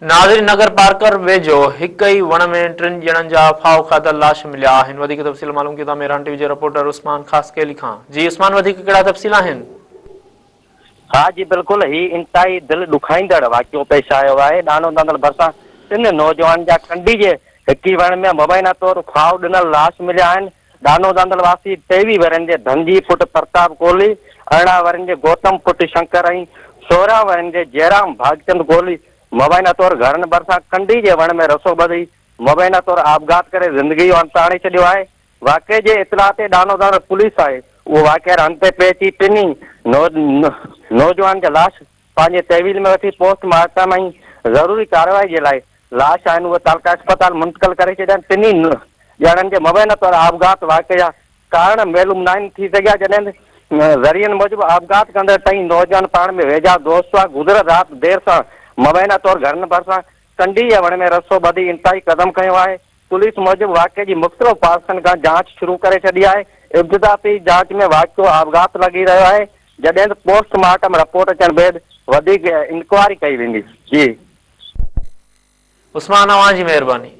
नाज़रीन नगर पार्कर वेझो हिक ई वण में टिन ॼणनि जा फाव खाधल लाश मिलिया आहिनि। वधीक तफ़सील मालूम कयूं था मेरान टीवी जे रिपोर्टर उस्मान ख़ासकेली खां। जी उस्मान, वधीक कहिड़ा तफ़सील आहिनि? हाँ जी बिल्कुल, ही इंतहाई दिल दुखाईंदड़ वाक़ियो पेश आयो आहे। दानो दानल भरिसां टिन नौजवान जा कंडी जे हिकी वण में मुबैना तौर फाव ॾिनल लाश मिलिया आहिनि। दानो दानल वासी 23 वरनि जे धनजी पुट प्रताप कोहली, 18 वरनि जे गौतम पुट शंकर ऐं 16 वरनि जे जयराम भागचंद कोहली मुबैना तौर घरनि भरिसां कंडी जे वण में रसो ॿधी मुबैना तौर आपघात करे ज़िंदगी जो अंत आणे छॾियो आहे। वाक़े जे इतला ते दानो दानल पुलिस आहे उहो वाक़े हंध ते पहुची टिनी नौजवान जा लाश पंहिंजे तहवील में वठी पोस्टमार्टम ऐं ज़रूरी कार्रवाई जे लाइ लाश आहिनि उहे तालका अस्पताल मुंतक़िल करे छॾिया। टिनी ॼणनि जे मुबैना तौर आपघात वाक़े जा कारण मालूम न आहिनि थी सघिया। जॾहिं ज़रियनि मूजिबि आपघात कंदड़ टई नौजवान पाण में वेझा दोस्त हुआ। गुज़िरियल राति देर सां मुबैना तौर घरनि भरिसां कंडी जे वण में रसो ॿधी इंतहाई क़दम खयो आहे। पुलिस मूजिबि वाक़े जी मुख़्तलिफ़ पासनि खां जांच शुरू करे छॾी आहे। इब्तिदाई जांच में वाक़ियो आपघात लॻी रहियो आहे, जॾहिं त पोस्टमार्टम रिपोर्ट अचण बैदि वधीक इंक्वायरी कई वेंदी। जी उस्मान, अवां जी महिरबानी।